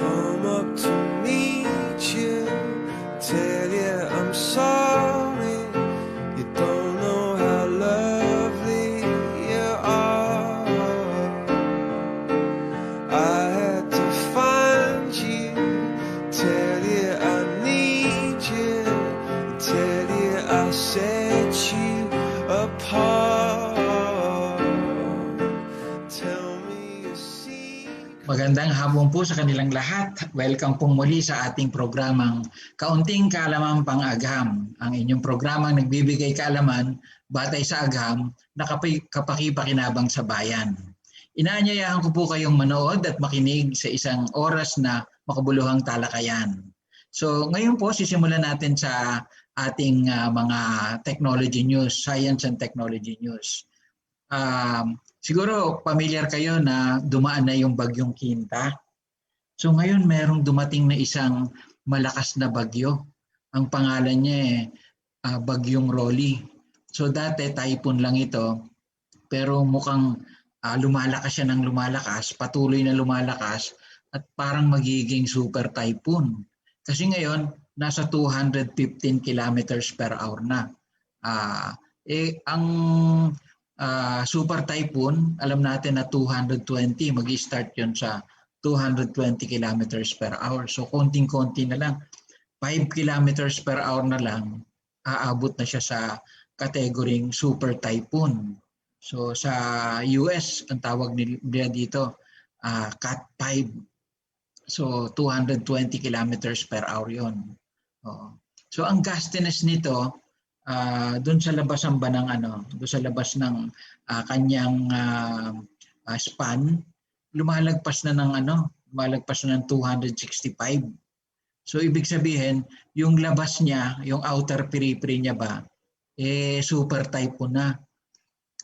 come up to meet you, tell you I'm sorry. You don't know how lovely you are. I had to find you, tell you I need you, tell you I set you apart. Tell me a secret. Magandang hapon po sa kanilang lahat. Welcome po muli sa ating programang Kaunting Kaalaman Pang-Agham. Ang inyong programang nagbibigay kaalaman batay sa agham na kapakipakinabang sa bayan. Inaanyayahan ko po kayong manood at makinig sa isang oras na makabuluhang talakayan. So ngayon po sisimulan natin sa ating mga technology news, science and technology news. Siguro familiar kayo na dumaan na yung bagyong Quinta. So ngayon merong dumating na isang malakas na bagyo. Ang pangalan niya bagyong Rolly. So dati typhoon lang ito, pero mukhang lumalakas siya ng lumalakas, patuloy na lumalakas at parang magiging super typhoon. Kasi ngayon nasa 215 kilometers per hour na. Ang super typhoon, alam natin na 220, mag-i-start yun sa 220 kilometers per hour. So konting-konti na lang, 5 kilometers per hour na lang, aabot na siya sa kategoring super typhoon. So sa US, ang tawag nila dito, Cat 5. So 220 kilometers per hour yun. So ang gustiness nito, doon sa labas ng doon sa labas ng kanyang span, lumalagpas na ng 265. So ibig sabihin, yung labas niya, yung outer periphery niya ba, super typhoon na.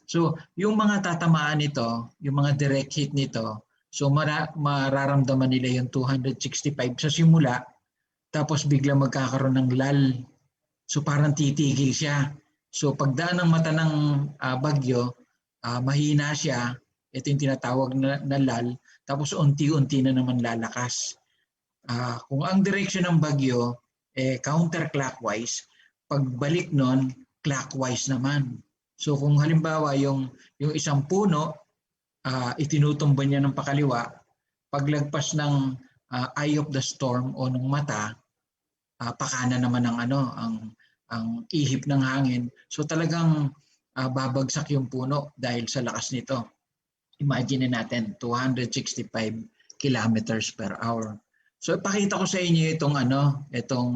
So yung mga tatamaan nito, yung mga direct hit nito, so mararamdaman nila yung 265 sa simula, tapos bigla magkakaroon ng lull. So parang titigil siya. So pagdaan ng mata ng bagyo, mahina siya. Ito yung tinatawag na lull. Tapos unti-unti na naman lalakas. Kung ang direction ng bagyo, counterclockwise, pagbalik nun, clockwise naman. So kung halimbawa yung isang puno, itinutumba niya ng pakaliwa, paglagpas ng eye of the storm o ng mata, pakana naman ang ihip ng hangin. So talagang babagsak yung puno dahil sa lakas nito. Imagine natin 265 kilometers per hour. So ipakita ko sa inyo itong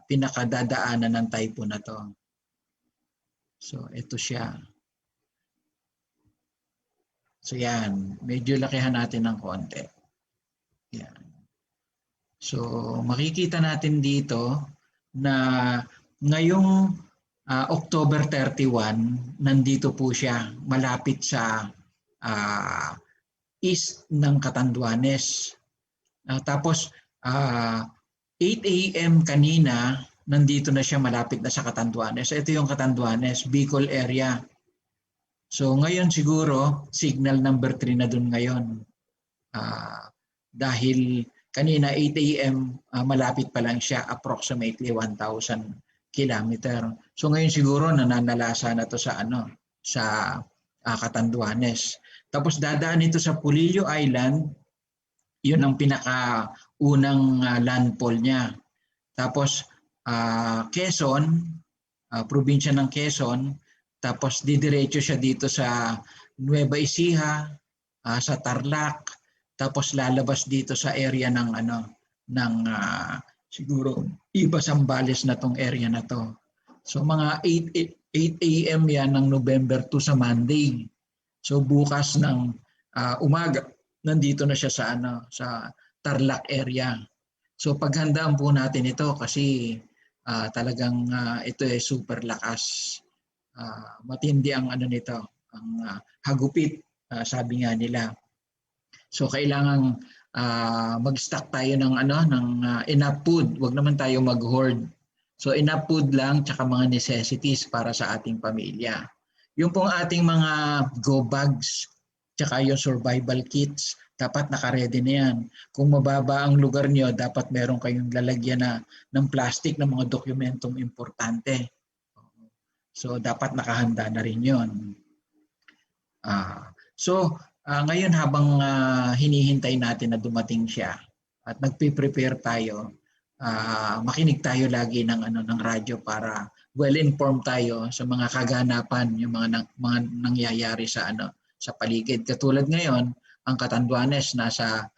pinakadadaanan ng typhoon na to. So ito siya. So yan, medyo lakihan natin ng konti. Yan. So makikita natin dito na ngayong October 31, nandito po siya malapit sa east ng Catanduanes. Tapos 8 a.m. kanina, nandito na siya malapit na sa Catanduanes. Ito yung Catanduanes, Bicol area. So ngayon siguro, signal number 3 na dun ngayon. Dahil kanina 8 a.m. Malapit pa lang siya, approximately 1,000 kilometer. So ngayon siguro nananalasa na to sa Catanduanes. Tapos dadaan ito sa Pulillo Island, yun ang pinakaunang landfall niya. Tapos Quezon, probinsya ng Quezon, tapos didiretso siya dito sa Nueva Ecija, sa Tarlac, tapos lalabas dito sa area ng siguro iba Zambales na tong area na to. So mga 8 a.m. yan ng November 2 sa Monday. So bukas ng umaga nandito na siya sa Tarlac area. So paghandaan po natin ito kasi talagang ito super lakas. Matindi ang nito, ang hagupit, sabi nga nila. So kailangan mag-stock tayo ng enough food. Huwag naman tayo mag-hoard. So enough food lang tsaka mga necessities para sa ating pamilya. Yung pong ating mga go bags tsaka yung survival kits, Dapat nakaredy na yan. Kung mababa ang lugar nyo, dapat meron kayong lalagyan ng plastic ng mga dokumentong importante. So, dapat nakahanda na rin yun. Ngayon habang hinihintay natin na dumating siya at nagpe-prepare tayo, makinig tayo lagi ng radyo para well-informed tayo sa mga kaganapan, yung mga nangyayari sa paligid. Katulad ngayon, ang Catanduanes nasa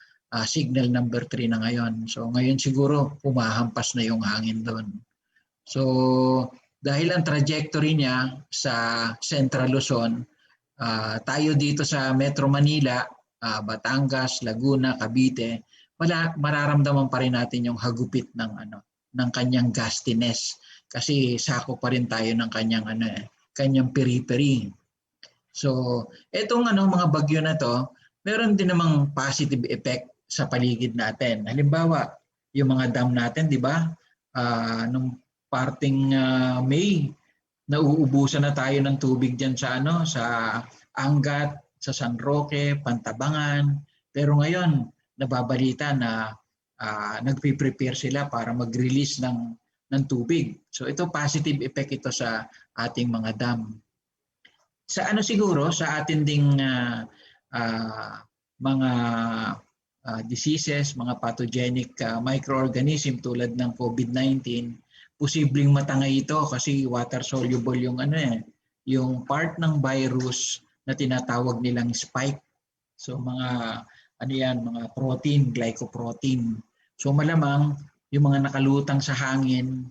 signal number 3 na ngayon. So ngayon siguro pumahampas na yung hangin doon. So dahil ang trajectory niya sa Central Luzon, tayo dito sa Metro Manila, Batangas, Laguna, Cavite, mararamdaman pa rin natin yung hagupit ng kanyang gustiness kasi sako pa rin tayo ng kanyang periphery. So, etong mga bagyo na to, meron din namang positive effect sa paligid natin. Halimbawa, yung mga dam natin, di ba? Nung parting May, nauubusan na tayo ng tubig diyan sa Angat, sa San Roque, Pantabangan. Pero ngayon, nababalita na nagpe-prepare sila para mag-release ng tubig. So ito positive effect ito sa ating mga dam. Sa siguro sa atin ding mga diseases, mga pathogenic microorganism tulad ng COVID-19, posibleng matangay ito kasi water soluble yung yung part ng virus na tinatawag nilang spike. So mga mga protein, glycoprotein. So malamang yung mga nakalutang sa hangin,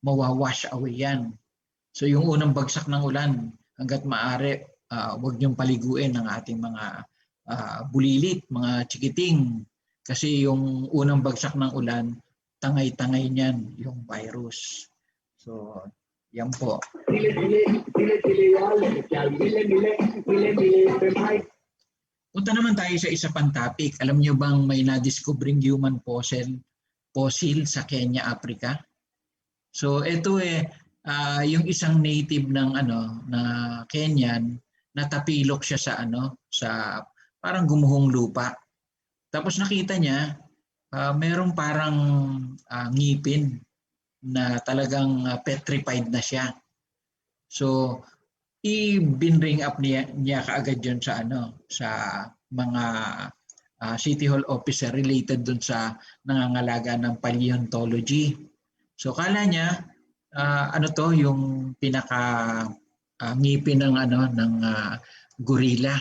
mawawash away yan. So yung unang bagsak ng ulan, hanggat maaari, huwag niyong paliguin ang ating mga bulilit, mga chikiting. Kasi yung unang bagsak ng ulan, tangay-tangay niyan yung virus. So, yan po. Punta naman tayo sa isa pang topic. Alam niyo bang may na-discovering human fossil sa Kenya, Africa? So ito yung isang native ng na Kenyan, natapilok siya sa parang gumuhong lupa. Tapos nakita niya merong parang ngipin na talagang petrified na siya. So i-binring up niya kaagad yun sa mga City Hall officer related dun sa nangangalaga ng paleontology. So kala niya yung pinaka ngipin ng gorilla.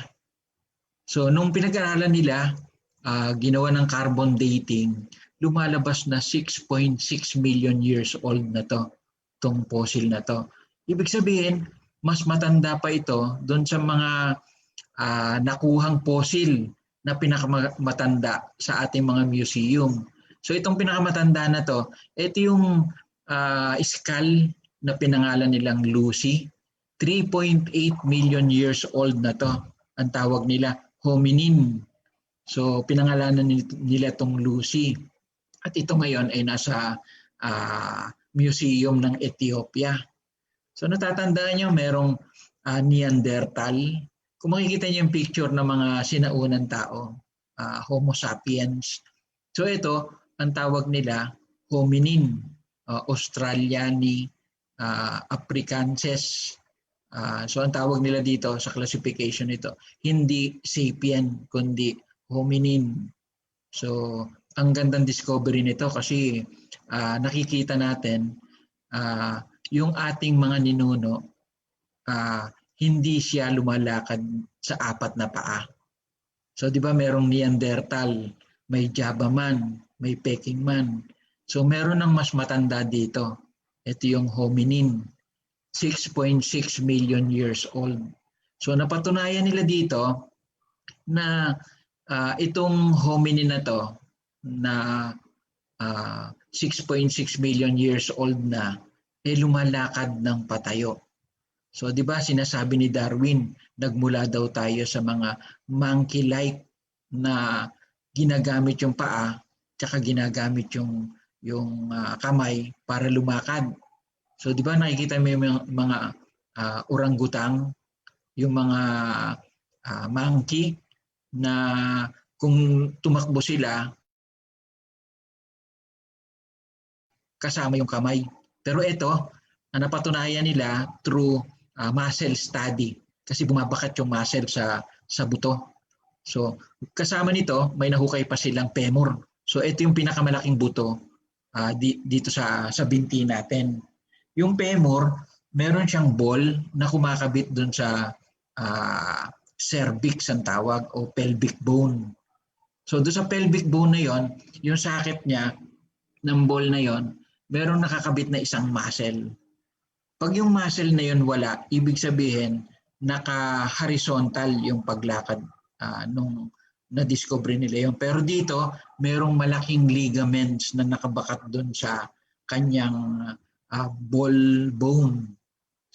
So nung pinag-aralan nila, ginawa ng carbon dating, lumalabas na 6.6 million years old na tong fossil na to. Ibig sabihin, mas matanda pa ito doon sa mga nakuhang fossil na pinakamatanda sa ating mga museum. So itong pinakamatanda na to, ito yung skull na pinangalan nilang Lucy. 3.8 million years old na to. Ang tawag nila hominin. So pinangalanan nila itong Lucy. At ito ngayon ay nasa museum ng Ethiopia. So natatandaan nyo, merong Neanderthal. Kung makikita nyo yung picture ng mga sinaunang tao, Homo sapiens. So ito, ang tawag nila hominin, Australiani, Africanensis. So ang tawag nila dito sa classification nito, hindi sapien, kundi hominin. So ang gandang discovery nito kasi nakikita natin yung ating mga ninuno, hindi siya lumalakad sa 4 na paa. So di ba merong Neanderthal, may Java man, may Peking man. So meron ng mas matanda dito. Ito yung hominin, 6.6 million years old. So napatunayan nila dito na itong hominin na to na 6.6 million years old na lumalakad ng patayo. So 'di ba sinasabi ni Darwin, nagmula daw tayo sa mga monkey-like na ginagamit yung paa tsaka ginagamit yung kamay para lumakad. So 'di ba nakikita mo yung mga orangutang, yung mga monkey, na kung tumakbo sila, kasama yung kamay. Pero ito, napatunayan nila through muscle study kasi bumabakat yung muscle sa buto. So, kasama nito, may nahukay pa silang femur. So, ito yung pinakamalaking buto dito sa binti natin. Yung femur, meron siyang ball na kumakabit dun sa cervix ang tawag o pelvic bone. So, doon sa pelvic bone na yon, yung sakit niya ng ball na yon, meron nakakabit na isang muscle. Pag yung muscle na yon wala, ibig sabihin naka-horizontal yung paglakad nung na-discover nila yun. Pero dito, merong malaking ligaments na nakabakat doon sa kanyang ball bone.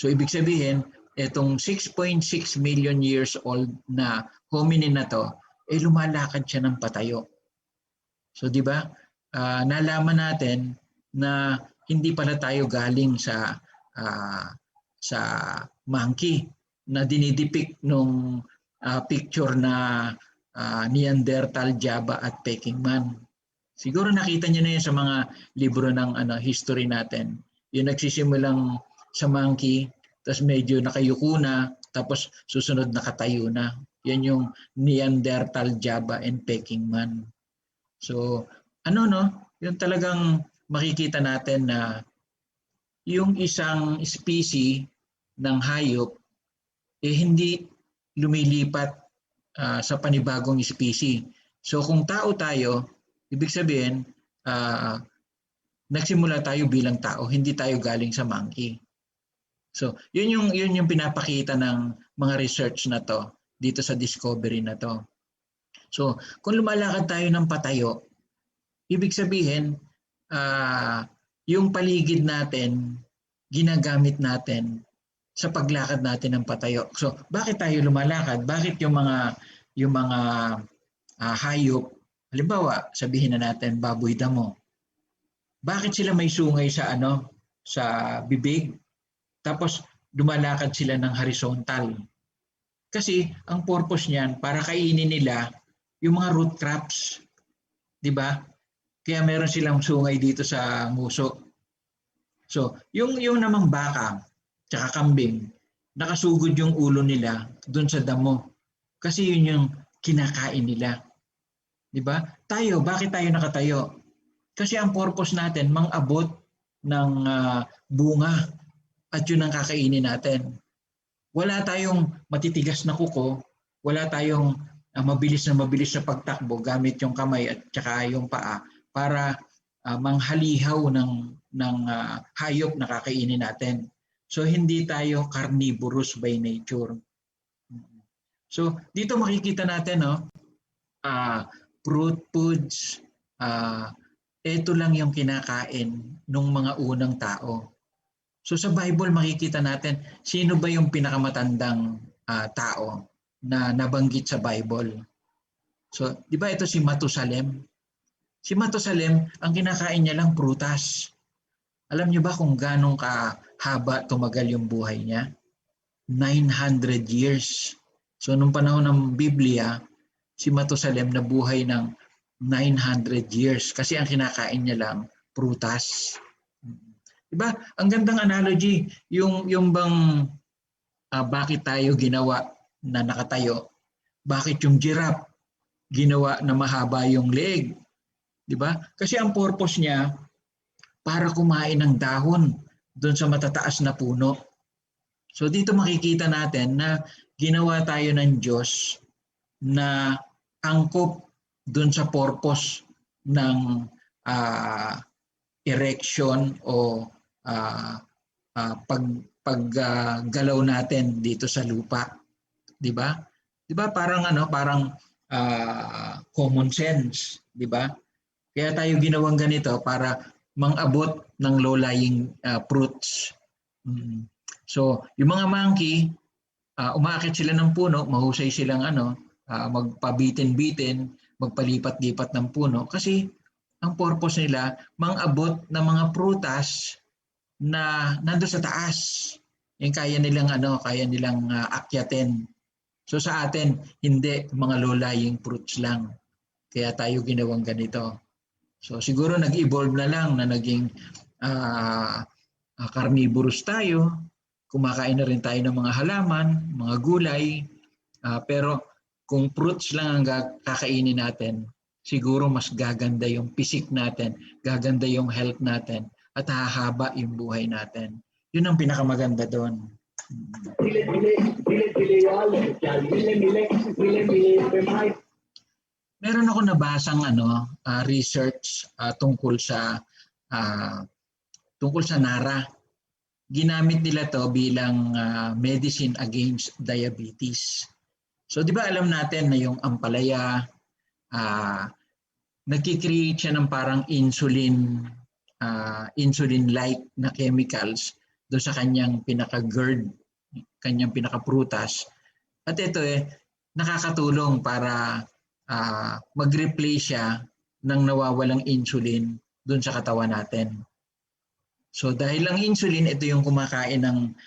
So ibig sabihin, itong 6.6 million years old na hominin na to, lumalakad siya ng patayo. So di ba, nalaman natin na hindi pala tayo galing sa monkey na dinidepict nung picture na Neanderthal, Java at Peking Man. Siguro nakita niyo na yun sa mga libro ng history natin. Yung nagsisimulang sa monkey, tapos medyo nakayuko na, tapos susunod nakatayo na. Yan yung Neanderthal, Java and Peking Man. So, yung talagang makikita natin na yung isang species ng hayop hindi lumilipat sa panibagong species. So kung tao tayo, ibig sabihin nagsimula tayo bilang tao, hindi tayo galing sa monkey. So yun yung pinapakita ng mga research na to dito sa discovery na to. So kung lumalakad tayo ng patayo, ibig sabihin yung paligid natin ginagamit natin sa paglakad natin ng patayo. So, bakit tayo lumalakad? Bakit yung mga hayop, halimbawa, sabihin na natin baboy damo. Bakit sila may sungay sa bibig? Tapos lumalakad sila ng horizontal. Kasi ang purpose niyan para kainin nila yung mga root crops, 'di ba? Kaya meron silang sungay dito sa nguso. So, yung namang baka, tsaka kambing, nakasugod yung ulo nila doon sa damo. Kasi yun yung kinakain nila. Di ba? Tayo, bakit tayo nakatayo? Kasi ang purpose natin, mang-abot ng bunga at yun ang kakainin natin. Wala tayong matitigas na kuko, wala tayong mabilis na pagtakbo gamit yung kamay at tsaka yung paa para manghalihaw ng hayop na kakainin natin. So hindi tayo carnivorous by nature. So dito makikita natin fruit foods, ito lang yung kinakain ng mga unang tao. So sa Bible makikita natin sino ba yung pinakamatandang tao na nabanggit sa Bible. So di ba ito si Matusalem? Si Matusalem, ang kinakain niya lang prutas. Alam niyo ba kung ganong kahaba tumagal yung buhay niya? 900 years. So nung panahon ng Biblia, si Matusalem nabuhay ng 900 years kasi ang kinakain niya lang prutas. Diba? Ang gandang analogy, yung bang bakit tayo ginawa na nakatayo? Bakit yung giraffe ginawa na mahaba yung leeg? Diba? Kasi ang purpose niya para kumain ng dahon doon sa matataas na puno. So dito makikita natin na ginawa tayo ng Diyos na angkop doon sa purpose ng erection o paggalaw natin dito sa lupa. 'Di ba? 'Di ba parang common sense, 'di ba? Kaya tayo ginawang ganito para mang-abot ng low-lying fruits. So, yung mga monkey, umaakit sila ng puno, mahusay silang magpabitin-bitin, magpalipat-lipat ng puno kasi ang purpose nila mang-abot ng mga prutas na nandoon sa taas. Yung kaya nilang akyatin. So sa atin, hindi, mga low-lying fruits lang. Kaya tayo ginawang ganito. So siguro nag-evolve na lang na naging carnivorous tayo. Kumakain na rin tayo ng mga halaman, mga gulay. Pero kung fruits lang ang kakainin natin, siguro mas gaganda yung physique natin, gaganda yung health natin, at hahaba yung buhay natin. Yun ang pinakamaganda doon. Meron ako nabasang research tungkol sa NARA. Ginamit nila to bilang medicine against diabetes. So di ba alam natin na yung ampalaya, nagki-create siya ng parang insulin-like na chemicals doon sa kanyang pinaka-GERD, kanyang pinaka-prutas. At ito nakakatulong para mag-replace siya ng nawawalang insulin doon sa katawan natin. So dahil ang insulin, ito yung kumakain ng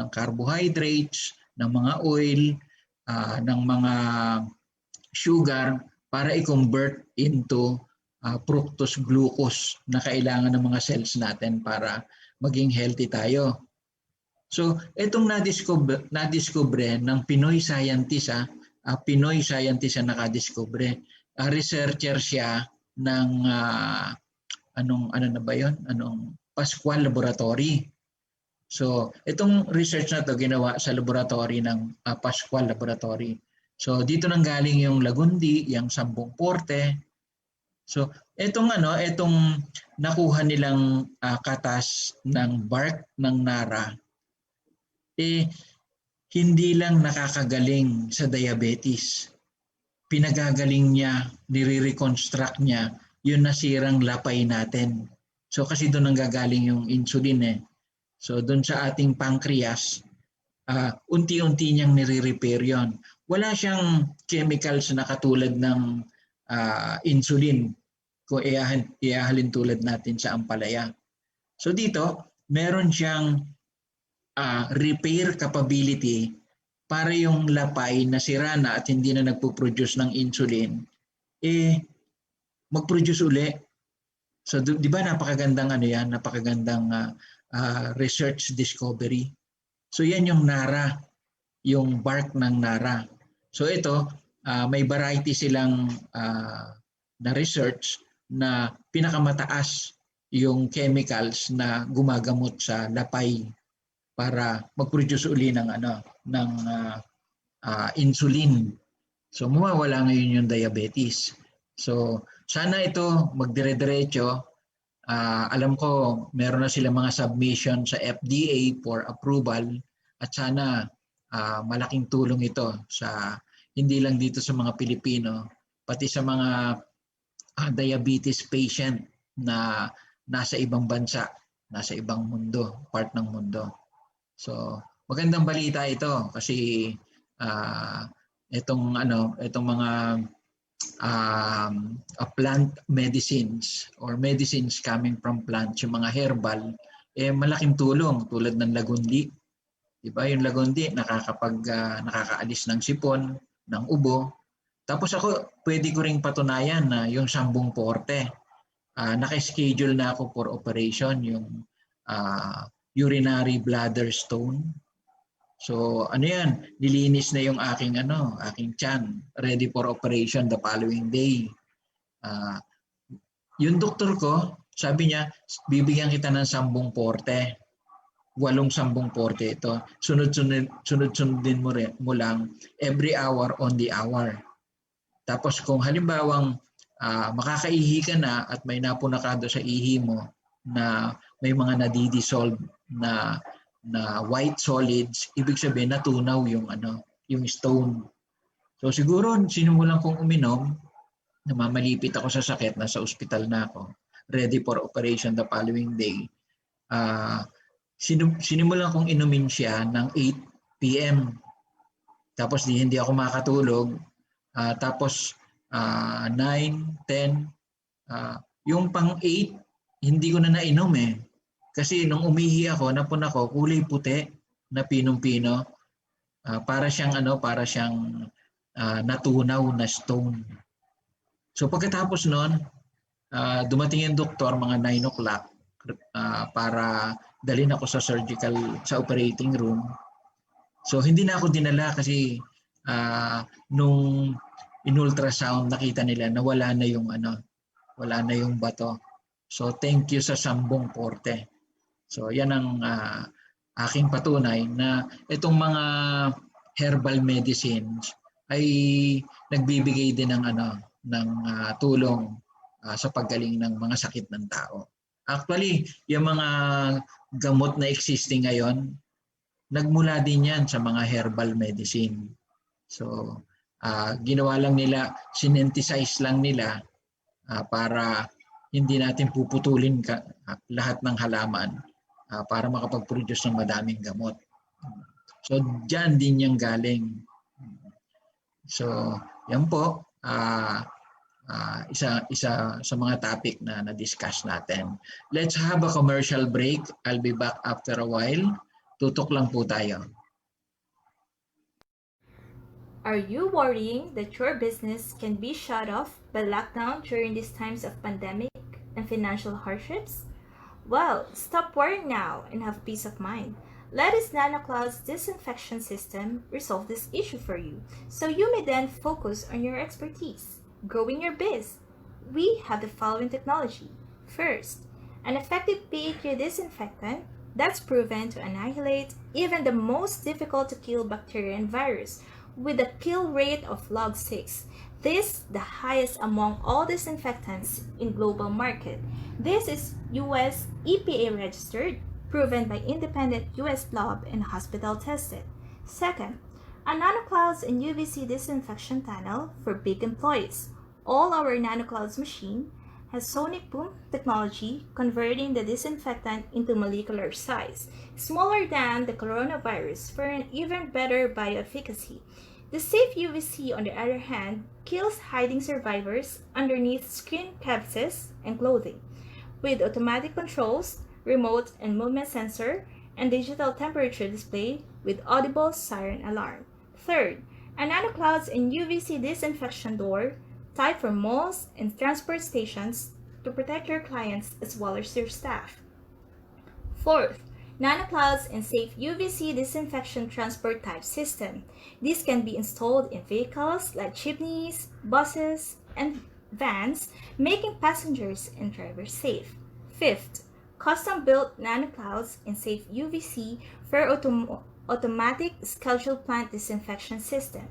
carbohydrates, ng mga oil, ng mga sugar para i-convert into fructose glucose na kailangan ng mga cells natin para maging healthy tayo. So itong nadiskubre ng Pinoy scientist, Pinoy scientist ang nakadiskubre. Researcher siya ng Pascual Laboratory. So itong research na to ginawa sa laboratory ng Pascual Laboratory. So dito nang galing yung lagundi, yung sambong porte. So itong nakuha nilang katas ng bark ng nara, hindi lang nakakagaling sa diabetes. Pinagagaling niya, nire-reconstruct niya yung nasirang lapay natin. So kasi doon nanggagaling yung insulin So doon sa ating pancreas, unti-unti niyang nire-repair yon. Wala siyang chemicals na katulad ng insulin kung iahalin tulad natin sa ampalaya. So dito, meron siyang repair capability para yung lapay na sira na at hindi na nagpo-produce ng insulin, mag-produce uli. So di ba napakagandang napakagandang research discovery. So yan yung nara, yung bark ng nara. So ito, may variety silang na research na pinakamataas yung chemicals na gumagamot sa lapay para mag-produce uli ng insulin. So mawawala ngayon yung diabetes. So sana ito magdire-diretso. Alam ko meron na sila mga submission sa FDA for approval at sana malaking tulong ito sa hindi lang dito sa mga Pilipino pati sa mga diabetes patient na nasa ibang bansa, nasa ibang mundo, part ng mundo. So magandang balita ito kasi itong mga plant medicines or medicines coming from plants, yung mga herbal, malaking tulong tulad ng lagundi. Diba? Yung lagundi nakakaalis ng sipon, ng ubo. Tapos pwede ko ring patunayan na yung sambong porte. Naka-schedule na ako for operation, yung urinary bladder stone. So nilinis na yung aking tiyan, ready for operation the following day. Yung doktor ko, sabi niya, bibigyan kita ng 10 porte. 8 sambong porte ito. Sunod-sundin mo lang every hour on the hour. Tapos kung halimbawang makakaihi ka na at may napuna ka sa ihi mo na may mga nadidissolve na white solids, ibig sabihin natunaw yung stone. So siguro sinimulan kong uminom, namamalipit ako sa sakit, nasa ospital na ako, ready for operation the following day. Sinimulan kong inumin siya ng 8 p.m. Tapos hindi ako makatulog. Tapos 9, 10, yung pang 8, hindi ko na nainom Kasi nung umihi ako, napuna ko, kulay puti na pinong-pino. para siyang natunaw na stone. So pagkatapos noon, dumating yung doktor mga 9 o'clock para dalhin ako sa operating room. So hindi na ako dinala kasi nung in-ultrasound nakita nila na wala na yung bato. So thank you sa Sambong Porte. So yan ang aking patunay na itong mga herbal medicines ay nagbibigay din ng tulong sa paggaling ng mga sakit ng tao. Actually, yung mga gamot na existing ngayon, nagmula din yan sa mga herbal medicine. So, ginawa lang nila, synthesize lang nila para hindi natin puputulin lahat ng halaman para makapag-produce ng madaming gamot. So, dyan din yung galing. So, yan po. Isa sa mga topic na na-discuss natin. Let's have a commercial break. I'll be back after a while. Tutok lang po tayo. Are you worrying that your business can be shut off by lockdown during these times of pandemic and financial hardships? Well, stop worrying now and have peace of mind. Let us NanoCloud's disinfection system resolve this issue for you, so you may then focus on your expertise. Growing your biz. We have the following technology. First, an effective pH disinfectant that's proven to annihilate even the most difficult to kill bacteria and virus with a kill rate of log 6. This the highest among all disinfectants in global market. This is US EPA registered, proven by independent US lab and hospital tested. Second, a NanoClouds and UVC disinfection tunnel for big employees. All our NanoClouds machine has sonic boom technology, converting the disinfectant into molecular size, smaller than the coronavirus for an even better bioefficacy. The safe UVC, on the other hand, kills hiding survivors underneath skin crevices and clothing. With automatic controls, remote and movement sensor, and digital temperature display with audible siren alarm. Third, a NanoClouds and UVC disinfection door type for malls and transport stations to protect your clients as well as your staff. Fourth, NanoClouds and safe UVC disinfection transport type system. These can be installed in vehicles like jeepneys, buses, and vans, making passengers and drivers safe. Fifth, custom-built NanoClouds and safe UVC for automatic scheduled plant disinfection system.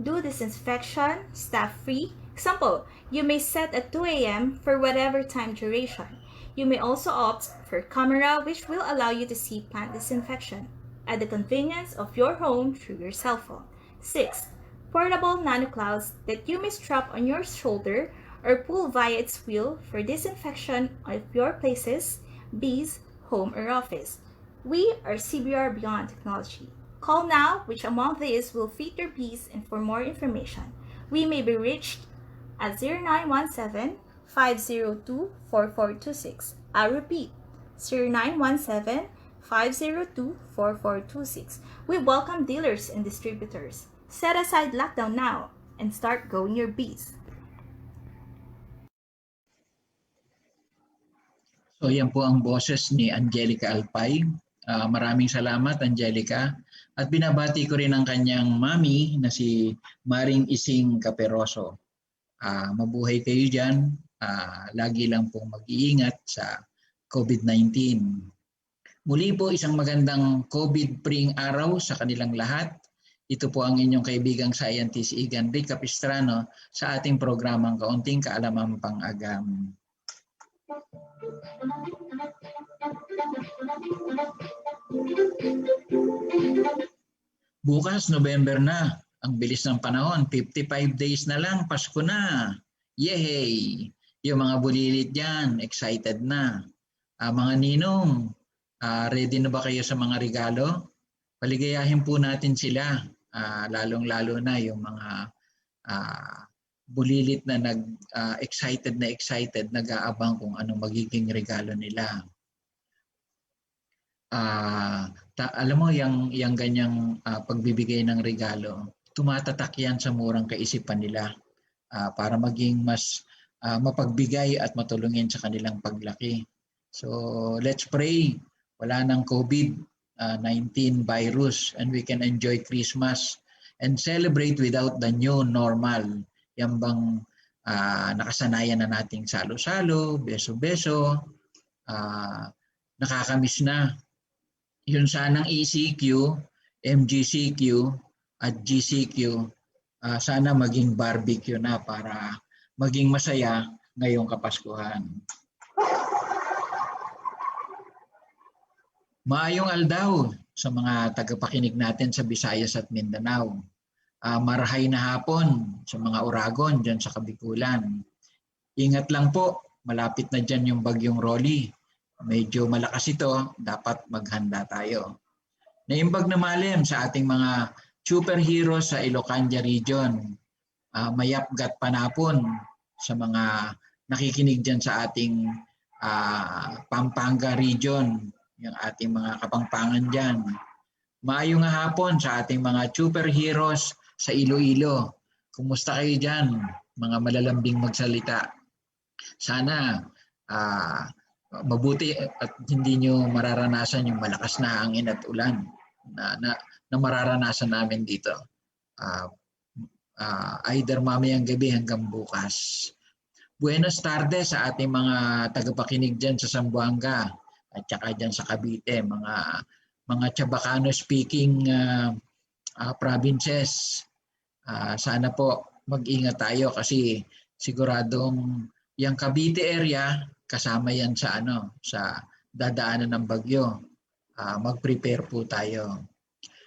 Do disinfection staff-free. Example, you may set at 2 a.m. for whatever time duration. You may also opt for camera, which will allow you to see plant disinfection at the convenience of your home through your cell phone. 6. Portable NanoClouds that you may strap on your shoulder or pull via its wheel for disinfection of your places, bees, home, or office. We are CBR Beyond Technology. Call now which among these will fit your bees, and for more information, we may be reached at 0917-502-4426. I repeat, 0917-502-4426. We welcome dealers and distributors. Set aside lockdown now and start growing your bees. So yan po ang boses ni Angelica Alpay. Maraming salamat, Angelica. At binabati ko rin ang kanyang mami na si Maring Ising Caperoso. Mabuhay kayo dyan. Lagi lang pong mag-iingat sa COVID-19. Muli po isang magandang COVID-free araw sa kanilang lahat. Ito po ang inyong kaibigang scientist Igan Rick Capistrano sa ating programang Kaunting Kaalaman Pang-agam. Bukas, November na. Ang bilis ng panahon. 55 days na lang. Pasko na. Yay! Yung mga bulilit dyan, excited na. Mga ninong, ready na ba kayo sa mga regalo? Paligayahin po natin sila. Lalong-lalo na yung mga bulilit na excited, nag-aabang kung anong magiging regalo nila. alam mo, yung ganyang pagbibigay ng regalo, tumatatak yan sa murang kaisipan nila para maging mas mapagbigay at matulungin sa kanilang paglaki. So let's pray wala ng COVID-19 virus and we can enjoy Christmas and celebrate without the new normal. Yan bang nakasanayan na nating salo-salo, beso-beso, nakakamiss na. Yun sanang ECQ, MGCQ at GCQ, sana maging barbecue na para maging masaya ngayong Kapaskuhan. Maayong aldaw sa mga tagapakinig natin sa Visayas at Mindanao. Marahay na hapon sa mga Oragon dyan sa Kabikulan. Ingat lang po, malapit na dyan yung bagyong Rolly. Medyo malakas ito, dapat maghanda tayo. Naimbag na malim sa ating mga superheroes sa Ilocania region. Mayapgat panapon sa mga nakikinig dyan sa ating Pampanga region, yung ating mga kapangpangan dyan. Maayong hapon sa ating mga superheroes sa Iloilo. Kumusta kayo dyan, mga malalambing magsalita? Sana mabuti at hindi nyo mararanasan yung malakas na hangin at ulan na mararanasan namin dito. Either mamayang gabi hanggang bukas. Buenas tardes sa ating mga tagapakinig dyan sa Zamboanga at saka dyan sa Cavite, mga Chabacano speaking provinces. Sana po mag-ingat tayo kasi siguradong yung Cavite area kasama yan sa sa dadaanan ng bagyo. Mag-prepare po tayo.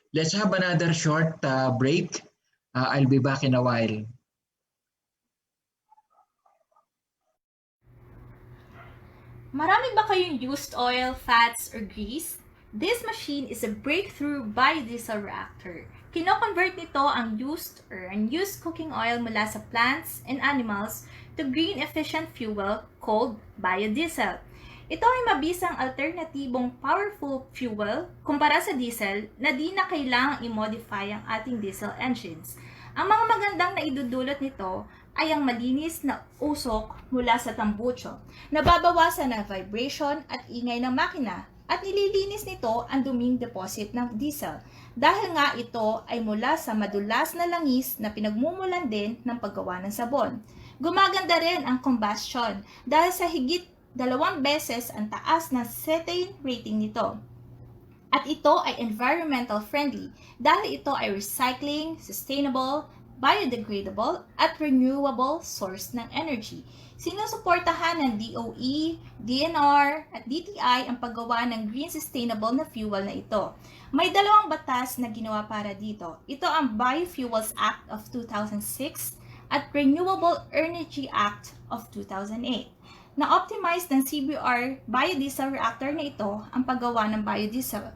Let's have another short break. I'll be back in a while. Marami ba kayong used oil, fats, or grease? This machine is a breakthrough biodiesel reactor. Kino-convert nito ang used or unused cooking oil mula sa plants and animals to green efficient fuel called biodiesel. Ito ay mabisang alternatibong powerful fuel kumpara sa diesel na di na kailangang i-modify ang ating diesel engines. Ang mga magandang na idudulot nito ay ang malinis na usok mula sa tambucho, nababawasan ng vibration at ingay ng makina, at nililinis nito ang duming deposit ng diesel dahil nga ito ay mula sa madulas na langis na pinagmumulan din ng paggawa ng sabon. Gumaganda rin ang combustion dahil sa higit 2 beses ang taas na cetane rating nito. At ito ay environmental friendly dahil ito ay recycling, sustainable, biodegradable at renewable source ng energy. Sinusuportahan ng DOE, DNR at DTI ang paggawa ng green sustainable na fuel na ito. May 2 batas na ginawa para dito. Ito ang Biofuels Act of 2006 at Renewable Energy Act of 2008. Na-optimize ng CBR biodiesel reactor na ito ang paggawa ng biodiesel.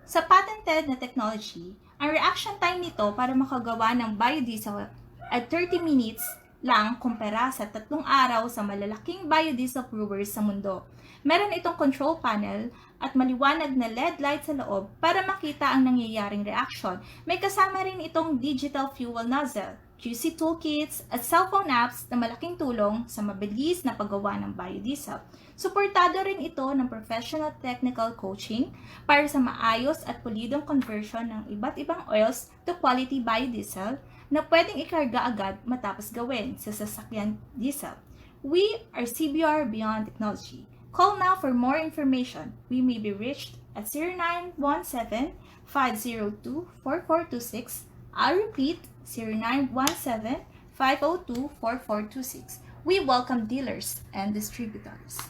Sa patented na technology, ang reaction time nito para makagawa ng biodiesel ay 30 minutes lang kumpara sa 3 araw sa malalaking biodiesel brewers sa mundo. Meron itong control panel at maliwanag na LED light sa loob para makita ang nangyayaring reaction. May kasama rin itong digital fuel nozzle, QC toolkits at cellphone apps na malaking tulong sa mabilis na paggawa ng biodiesel. Suportado rin ito ng professional technical coaching para sa maayos at pulidong conversion ng iba't ibang oils to quality biodiesel na pwedeng ikarga agad matapos gawin sa sasakyan diesel. We are CBR Beyond Technology. Call now for more information. We may be reached at 0917-502-4426. I'll repeat, 0917-502-4426. We welcome dealers and distributors.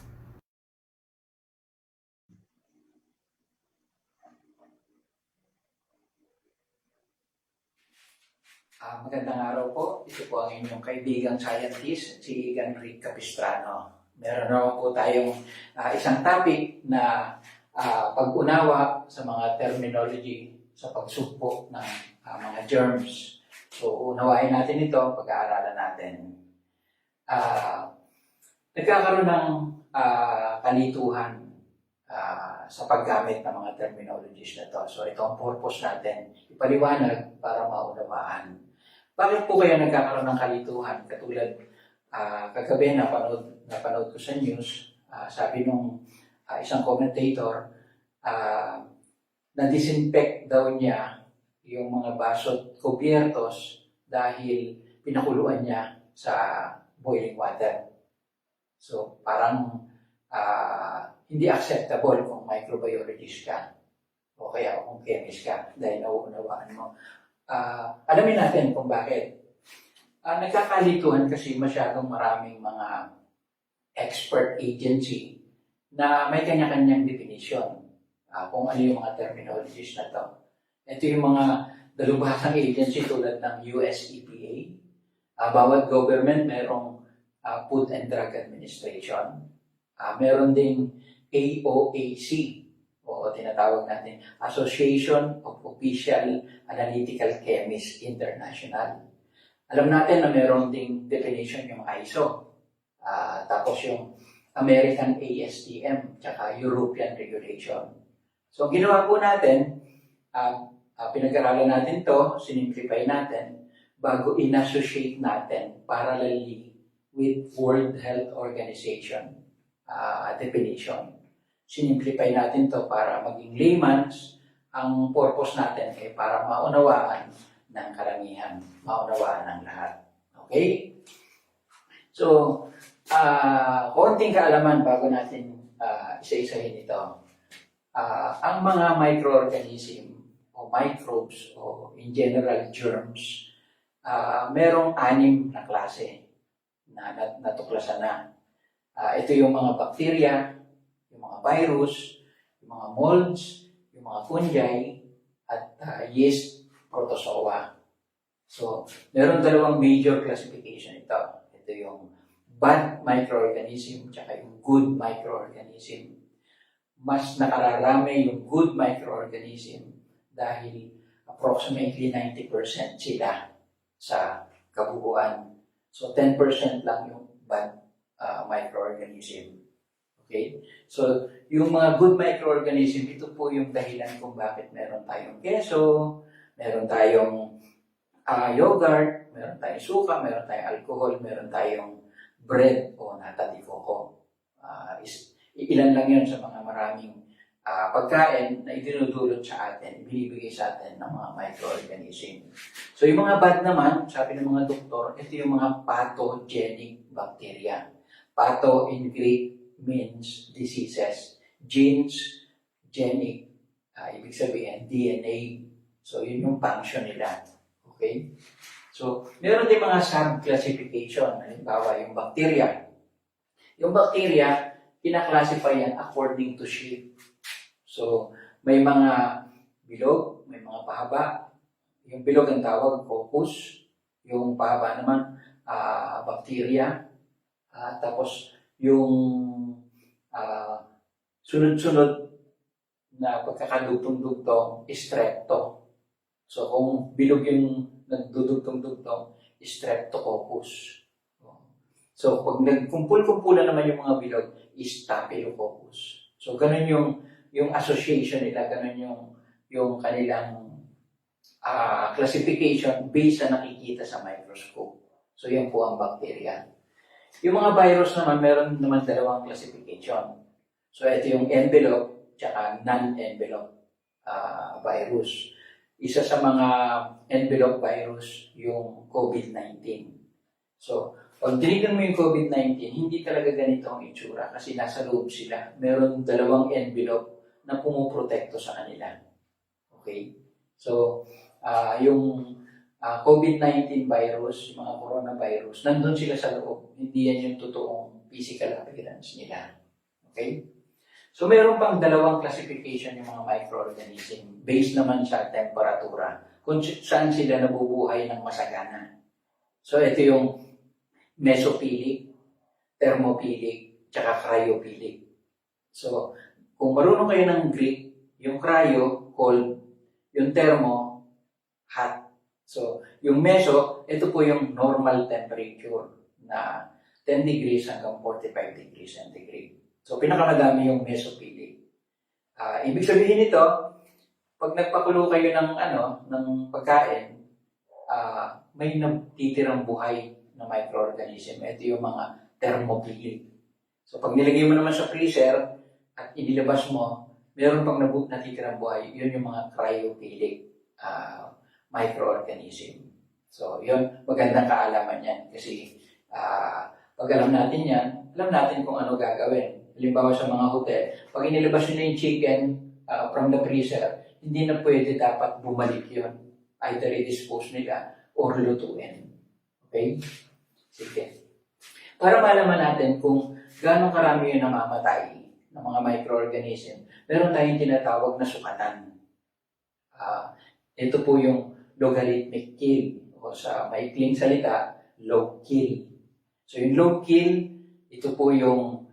Magandang araw po. Ito po ang inyong kaibigang scientist, si Igan Rick Capistrano. Meron naman po tayong isang topic na pag-unawa sa mga terminology sa pagsugpo ng mga germs. So, unawain natin ito, pag-aaralan natin. Nagkakaroon ng kalituhan sa paggamit ng mga terminologies na to. So ito ang purpose natin, ipaliwanag para maunawaan. Bakit po kaya nagkakaroon ng kalituhan? Katulad kagabi napanood ko sa news, sabi nung isang commentator, na-disinfect daw niya yung mga baso at kubyertos dahil pinakuluan niya sa boiling water. So parang hindi acceptable kung microbiologist ka o kaya kung chemist ka dahil nauunawaan mo. Alamin natin kung bakit. Nagkakalituhan kasi masyadong maraming mga expert agency na may kanya-kanyang definition kung ano yung mga terminologies na to. Ito yung mga dalubhasang agency tulad ng US EPA. Bawat government mayroong Food and Drug Administration. Meron ding AOAC o tinatawag natin Association of Official Analytical Chemists International. Alam natin na meron ding definition yung ISO. Tapos yung American ASTM tsaka European Regulation. So ginawa po natin, pinag-aralan natin to, sinimplify natin bago in-associate natin parallelly with World Health Organization definition. Sinimplify natin to para maging layman's. Ang purpose natin ay para maunawaan ng karamihan, maunawaan ng lahat. Okay? So, konting kaalaman bago natin isa-isahin ito. Ang mga microorganism o microbes o in general germs, merong 6 na klase na natuklasan na. Ito yung mga bacteria, yung mga virus, yung mga molds, yung mga fungi, at yeast, protozoa. So, meron 2 major classification ito. Ito yung bad microorganism at yung good microorganism. Mas nakararami yung good microorganism dahil approximately 90% sila sa kabuuan. So, 10% lang yung bad microorganism. Okay? So, yung mga good microorganism, ito po yung dahilan kung bakit meron tayong keso, meron tayong yogurt, meron tayong suka, meron tayong alcohol, meron tayong bread o nata de coco. Ilan lang yun sa mga maraming pagkain na idinudulot sa atin, binibigay sa atin ng mga microorganism. So, yung mga bad naman, sabi ng mga doktor, ito yung mga pathogenic bacteria. Patho in Greek means diseases. Genes, genic, ibig sabihin DNA. So, yun yung function nila. Okay? So, meron din mga sub-classification. Halimbawa, yung bacteria. Yung bacteria, kinaklasify yan according to shape. So, may mga bilog, may mga pahaba. Yung bilog ang tawag, coccus. Yung pahaba naman, bacteria. Tapos, yung sunod-sunod na pagkakadugtong-dugtong, strepto. So, kung bilog yung nagdudugtong-dugtong, streptococcus. So, pag nagkumpul-kumpulan naman yung mga bilog, staphylococcus. So, ganun yung association nila, ganun yung kanilang classification based sa nakikita sa microscope. So, yan po ang bacteria. Yung mga virus naman, meron naman 2 classification. So, ito yung envelope tsaka non-envelope virus. Isa sa mga envelope virus, yung COVID-19. So, pag tinignan mo yung COVID-19, hindi talaga ganito ang itsura kasi nasa loob sila. Meron 2 envelope na pumuprotekto sa kanila. Okay? So, yung COVID-19 virus, yung mga coronavirus, nandun sila sa loob. Hindi yan yung totoong physical appearance nila. Okay? So, meron pang 2 classification yung mga microorganism based naman sa temperatura kung saan sila nabubuhay ng masagana. So, ito yung mesophilic, thermophilic, tsaka cryophilic. So, kung marunong kayo ng Greek, yung cryo, cold, yung thermo, hot. So, yung meso, ito po yung normal temperature na 10 degrees hanggang 45 degrees centigrade. So, pinakamadami yung mesophilic. Ibig sabihin nito, pag nagpakulo kayo ng pagkain, may natitirang buhay na microorganism. Ito yung mga thermophilic. So pag nilagay mo naman sa freezer at inilabas mo, meron pang natitirang buhay. Yun yung mga cryophilic microorganism. So yun, magandang kaalaman yan. Kasi pag alam natin yan, alam natin kung ano gagawin. Halimbawa sa mga hotel, pag inilabas nyo na yung chicken from the freezer, hindi na pwede dapat bumalik yun. Either i-dispose nila or lutuin. Okay? Sige. Para malaman natin kung gaano karami yung namamatay ng mga microorganism, meron tayong tinatawag na sukatan. Ito po yung logarithmic kill o sa maikling salita, log kill. So yung log kill, ito po yung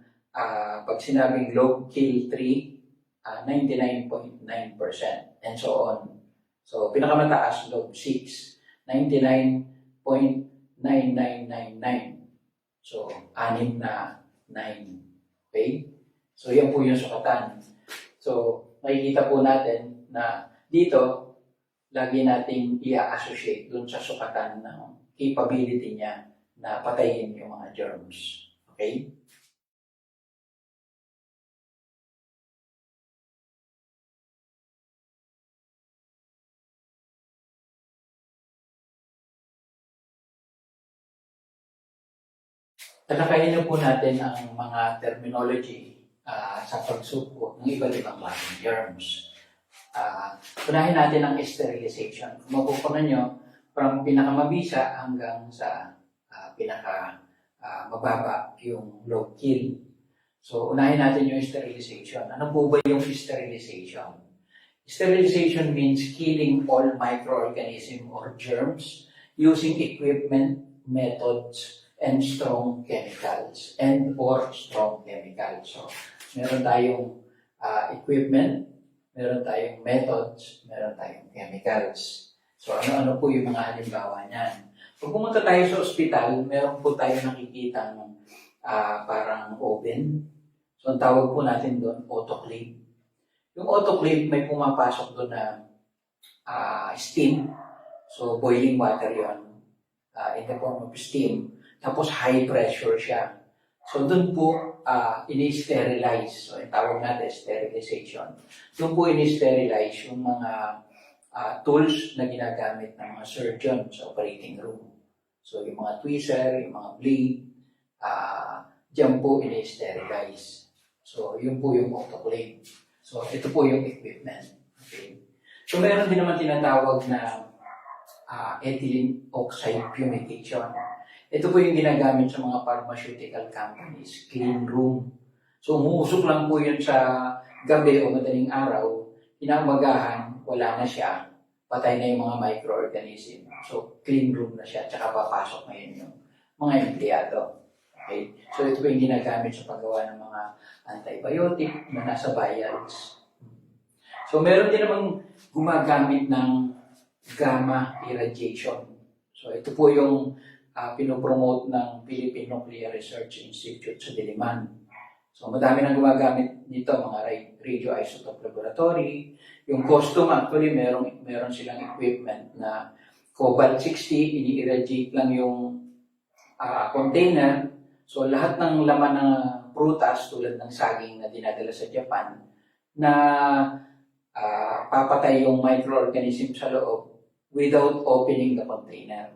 pag sinabing log kill 3, 99.9% and so on. So pinakamataas, log 6, 99.9999. So 6 na 9. Okay? So yan po yung sukatan. So makikita po natin na dito, lagi nating i-associate dun sa sukatan ng capability niya na patayin yung mga germs. Okay? Talakayin na po natin ang mga terminology sa pagsuko ng iba't ibang klaseng germs. Unahin natin ang sterilization. Kung mapupunan nyo, from pinakamabisa hanggang sa pinakamababa yung log kill. So, unahin natin yung sterilization. Ano po ba yung sterilization? Sterilization means killing all microorganisms or germs using equipment, methods, and strong chemicals. So, meron tayong equipment, meron tayong methods, meron tayong chemicals. So, ano-ano po yung mga halimbawa niyan? Pag pumunta tayo sa ospital, meron po tayo nakikita ng parang oven. So, ang tawag po natin doon, autoclave. Yung autoclave, may pumapasok doon na steam. So, boiling water yon in the form of steam. Tapos, high pressure siya. So, doon po ini-sterilize. So, yung tawag natin, sterilization. Doon po ini-sterilize yung mga tools na ginagamit ng mga surgeon sa operating room. So, yung mga tweezer, yung mga blade, dyan po ini-sterilize. So, yun po yung autoclave. So, ito po yung equipment. Okay. So, meron din naman tinatawag na ethylene oxide fumigation. Ito po yung ginagamit sa mga pharmaceutical companies, clean room. So, umuusok lang po yun sa gabi o madaling araw, inaumagahan, wala na siya, patay na yung mga microorganism. So, clean room na siya, tsaka papasok ngayon yung mga empleyado. Okay? So, ito po yung ginagamit sa paggawa ng mga antibiotic na nasa vials. So, meron din namang gumagamit ng gamma irradiation. So, ito po yung pinopromote ng Philippine Nuclear Research Institute sa Diliman. So, madami nang gumagamit nito, mga radioisotope laboratory. Yung custom, actually, meron silang equipment na cobalt-60, ini-irradiate lang yung container. So, lahat ng laman ng prutas, tulad ng saging na dinadala sa Japan, na papatay yung microorganism sa loob without opening the container.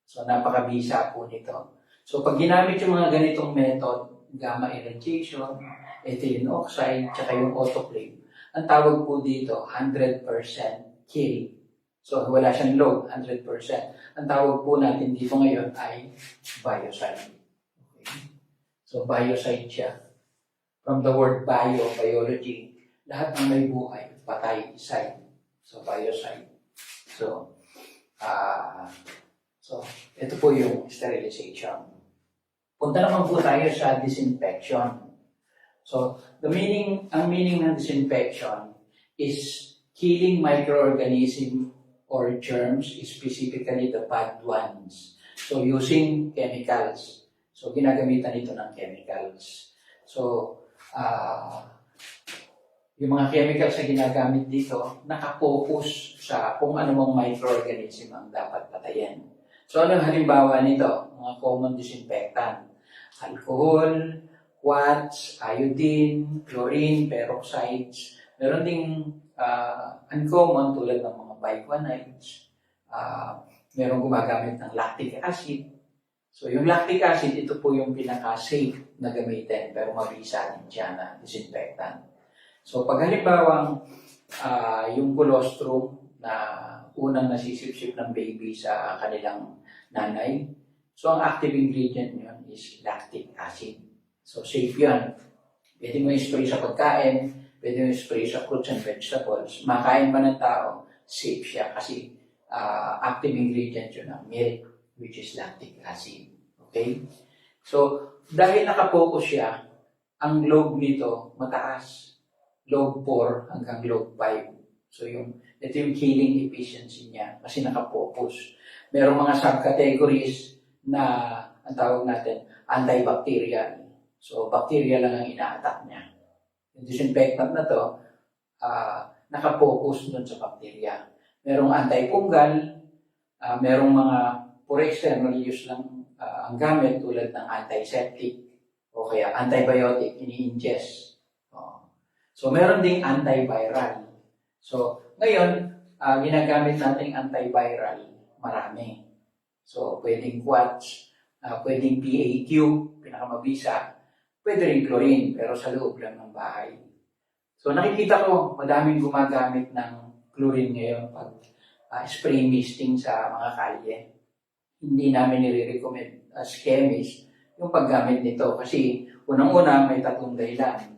So, napakabisa po nito. So, pag ginamit yung mga ganitong method, gamma irradiation, ethylene oxide, tsaka yung autoclave, ang tawag po dito, 100% kill. So, wala siyang log, 100%. Ang tawag po natin dito ngayon ay biocide. Okay. So, biocide siya. From the word bio, biology, lahat ng may buhay, patay, side. So, biocide. So, ito po yung sterilization. Punta naman po tayo sa disinfection. So, ang meaning ng disinfection is killing microorganism or germs, specifically the bad ones. So, using chemicals. So, ginagamitan ito ng chemicals. So, Yung mga chemicals na ginagamit dito, nakapokus sa kung anumang microorganism ang dapat patayin. So ano ang halimbawa nito? Mga common disinfectant. Alcohol, quartz, iodine, chlorine, peroxides. Meron ding uncommon tulad ng mga bicarbonate. Meron gumagamit ng lactic acid. So yung lactic acid, ito po yung pinaka-safe na gamitin pero mabisa din siya na disinfectant. So pag halimbawang yung colostrum na unang nasisip-sip ng baby sa kanilang nanay, so ang active ingredient niyon is lactic acid. So safe yan. Pwede mo i-spray sa pagkain, pwede mo i-spray sa fruits and vegetables. Makain ba ng tao, safe siya kasi active ingredient yun ng milk, which is lactic acid. Okay? So dahil nakapokus siya, ang lobe nito mataas. Lobe 4 hanggang lobe 5. So ito yung killing efficiency niya kasi nakapokus. Merong mga subcategories na ang tawag natin antibacterial. So bacteria lang ang ina-attack niya. Yung disinfectant na to, nakapokus dun sa bacteria. Merong antifungal, merong mga for external use lang ang gamit tulad ng antiseptic o kaya antibiotic ini-ingest. So, meron ding antiviral. So, ngayon, ginagamit natin antiviral, marami. So, pwedeng quartz, pwedeng PAQ, pinakamabisa, pwede rin chlorine, pero sa loob lang ng bahay. So, nakikita ko, madaming gumagamit ng chlorine ngayon pag spray misting sa mga kalye. Hindi namin nire-recommend as chemist yung paggamit nito kasi unang-una may tatlong dahilan.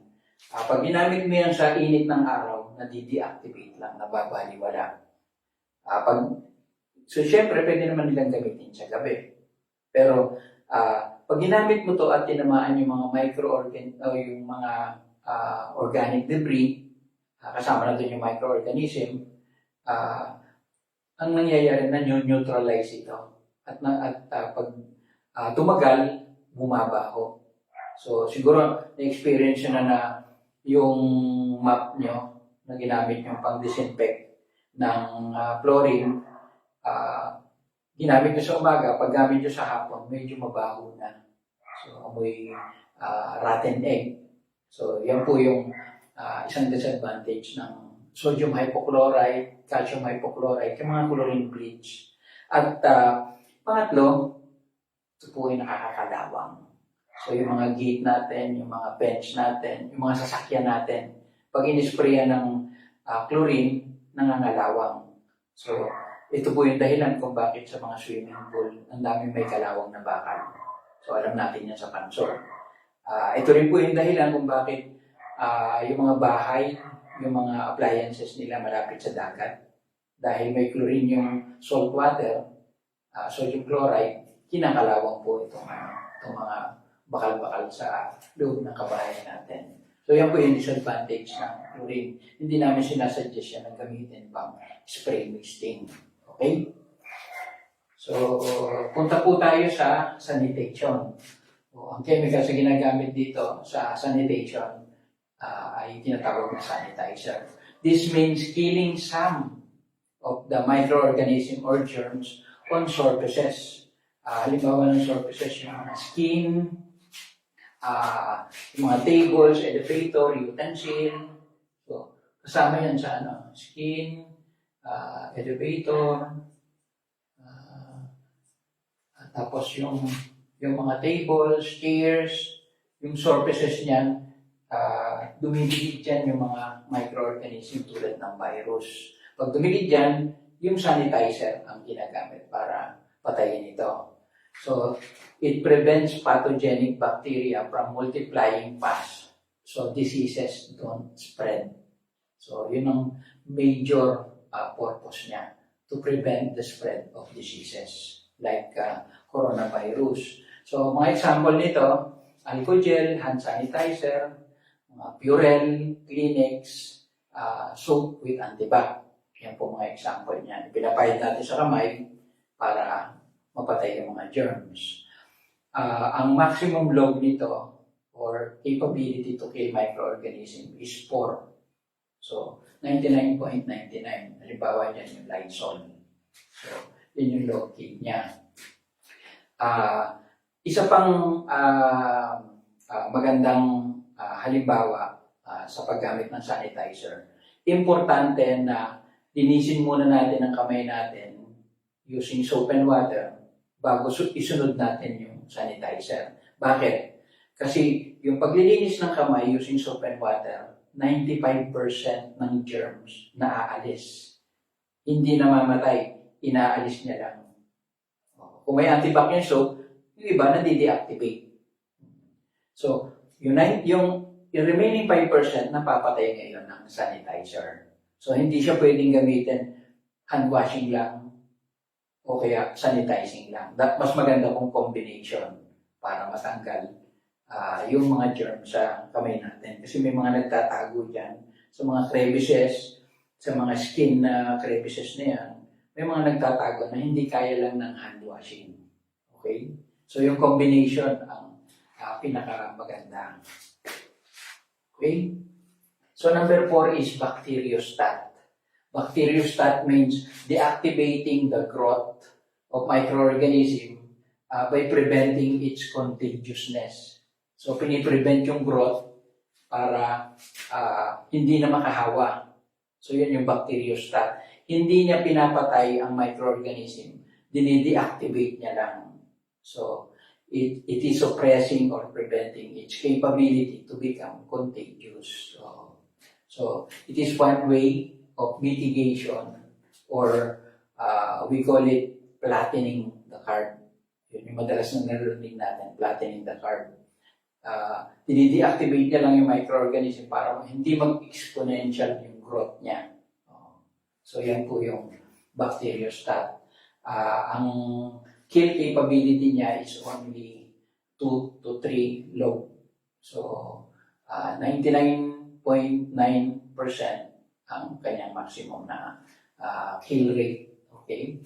Pag ginamit mo yan sa init ng araw, nadi-deactivate lang, nababaliwala. So, syempre, pwede naman nilang gamitin sa gabi. Pero, pag ginamit mo to at tinamaan yung mga yung mga organic debris, kasama na doon yung microorganism, ang nangyayari na neutralize ito. At pag tumagal, bumabaho. So, siguro, na-experience na yung map nyo na ginamit nyo pang disinfect ng chlorine, ginamit nyo sa umaga, pag gamit nyo sa hapon, medyo mabaho na. So, amoy rotten egg. So, yan po yung isang disadvantage ng sodium hypochlorite, calcium hypochlorite, yung mga chlorine bleach. At pangatlo, ito po yung nakakakalawang. So, yung mga gate natin, yung mga bench natin, yung mga sasakyan natin, pag inisprayan ng chlorine, nangangalawang. So, ito po yung dahilan kung bakit sa mga swimming pool, ang daming may kalawang na bakal. So, alam natin yan sa pansor. Ito rin po yung dahilan kung bakit yung mga bahay, yung mga appliances nila malapit sa dagat. Dahil may chlorine yung salt water, sodium chloride, kinakalawang po itong mga bakal-bakal sa loob ng kabahayan natin. So, yan po yung disadvantage ng chlorine. Hindi namin sinasuggest yan na gamitin pang spray misting. Okay? So, punta po tayo sa sanitation. Ang chemicals na ginagamit dito sa sanitation ay tinatawag na sanitizer. This means killing some of the microorganism or germs on surfaces. Halimbawa ng surfaces yung mga skin, yung mga tables, elevator, utensil. So, kasama yan sa skin, elevator, tapos yung mga tables, chairs, yung surfaces niyan, dumidikit dyan yung mga microorganism tulad ng virus. Pag dumidikit dyan, yung sanitizer ang ginagamit para patayin ito. So, it prevents pathogenic bacteria from multiplying fast. So, diseases don't spread. So, yun ang major purpose niya, to prevent the spread of diseases like coronavirus. So, mga example nito, alcohol gel, hand sanitizer, Purell, Kleenex, soap with antibac. Yan po mga example niyan. Pinapahid natin sa kamay para mapatay yung mga germs. Ang maximum load nito or capability to kill microorganism is 4. So, 99.99. Halimbawa dyan yung Lysol. So, yun yung login niya. Isa pang magandang halimbawa sa paggamit ng sanitizer. Importante na linisin muna natin ang kamay natin using soap and water bago isunod natin yung sanitizer. Bakit? Kasi yung paglilinis ng kamay using soap and water, 95% ng germs naaalis. Hindi namamatay, inaalis niya lang. Kung may antibac yung soap, yung iba nadi-deactivate. So, yung remaining 5% napapatay ngayon ng sanitizer. So, hindi siya pwedeng gamitin hand washing lang o kaya sanitizing lang. Mas maganda kung combination para matanggal yung mga germs sa kamay natin. Kasi may mga nagtatago dyan sa mga crevices, sa mga skin na crevices na yan. May mga nagtatago na hindi kaya lang ng hand washing. Okay? So, yung combination ang pinakamaganda. Okay? So, number 4 is bacteriostat. Bacteriostat means deactivating the growth of microorganism by preventing its contagiousness. So, piniprevent yung growth para hindi na makahawa. So, yun yung bacteriostat. Hindi niya pinapatay ang microorganism, dinideactivate niya lang. So, it is suppressing or preventing its capability to become contagious. So it is one way of mitigation, or we call it flattening the curve. Yun yung madalas na narinig natin, flattening the curve. Dinideactivate niya lang yung microorganism para hindi mag-exponential yung growth niya. So yan po yung bacteriostat. Ang kill capability niya is only 2 to 3 log. So, 99.9% ang kanyang maximum na kill rate. Okay?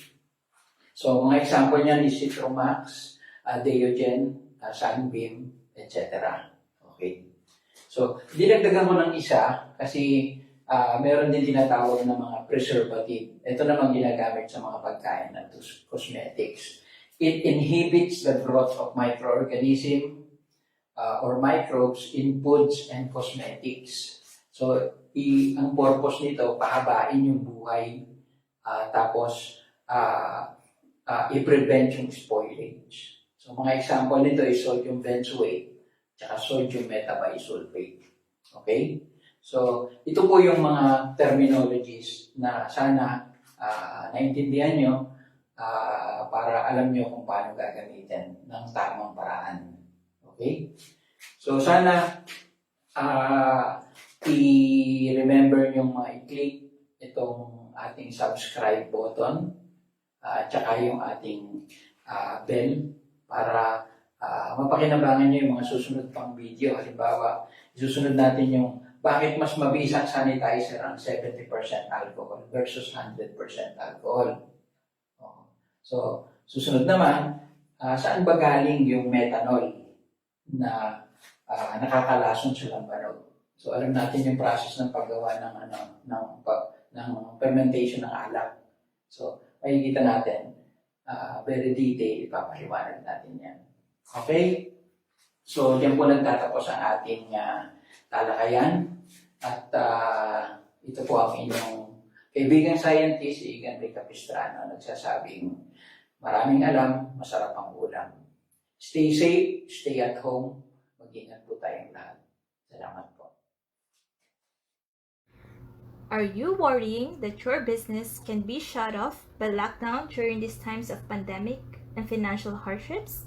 So, mga example niyan is Citromax, Deogen, Sunbeam, etc. Okay? So, dinagdagan ko ng isa kasi meron din tinatawag na mga preservative. Ito naman ginagamit sa mga pagkain at cosmetics. It inhibits the growth of microorganism or microbes in foods and cosmetics. So, ang purpose nito, pahabain yung buhay, tapos i-prevent yung spoilage. So, mga example nito is sodium benzoate, tsaka sodium metabisulfate. Okay? So, ito po yung mga terminologies na sana naintindihan nyo para alam nyo kung paano gagamitin ng tamang paraan. Okay? So, sana i-remember nyo i-click itong ating subscribe button tsaka yung ating bell para mapakinabangan nyo yung mga susunod pang video. Halimbawa, isusunod natin yung bakit mas mabisang sanitizer ang 70% alcohol versus 100% alcohol. So, susunod naman, saan ba galing yung methanol na nakakalason sa lambanog? So, alam natin yung process ng paggawa ng fermentation ng alak. So, makikita natin, very detailed, ipapaliwanag natin yan. Okay? So, diyan po nagtatapos ang ating talakayan. At ito po ang inyong kaibigang scientist, Igan Ray Capistrano, nagsasabing maraming alam, masarap ang ulam. Stay safe, stay at home, mag-ingat po tayong lahat. Salamat po. Are you worrying that your business can be shut off by lockdown during these times of pandemic and financial hardships?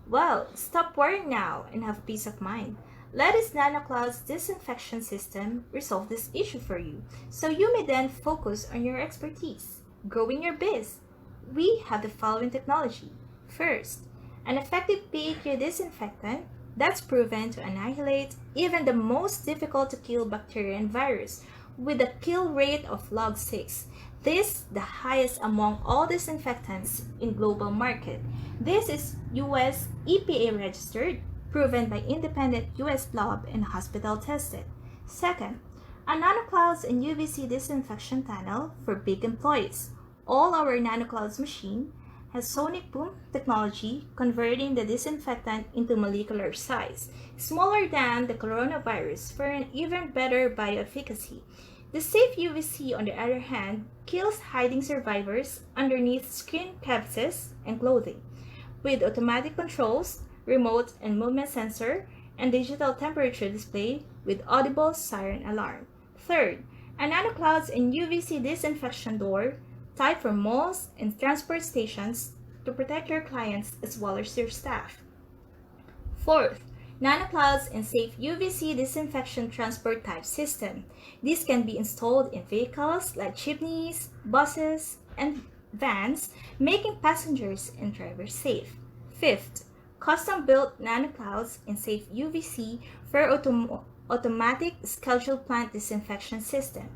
Well, stop worrying now and have peace of mind. Let us NanoCloud's disinfection system resolve this issue for you, so you may then focus on your expertise, growing your biz. We have the following technology. First, an effective PAQ disinfectant that's proven to annihilate even the most difficult to kill bacteria and virus with a kill rate of log 6. This the highest among all disinfectants in global market. This is US EPA registered, proven by independent US lab and hospital tested. Second, A NanoClouds and UVC disinfection panel for big employees. All our NanoClouds machine has sonic boom technology, converting the disinfectant into molecular size, smaller than the coronavirus, for an even better bioefficacy. The safe UVC, on the other hand, kills hiding survivors underneath skin crevices and clothing. With automatic controls, remote and movement sensor, and digital temperature display with audible siren alarm. Third, a NanoClouds and UVC disinfection door type for malls and transport stations to protect your clients as well as your staff. Fourth, NanoClouds and safe UVC disinfection transport type system. These can be installed in vehicles like jeepneys, buses, and vans, making passengers and drivers safe. Fifth, custom-built NanoClouds and safe UVC for automatic scheduled plant disinfection system.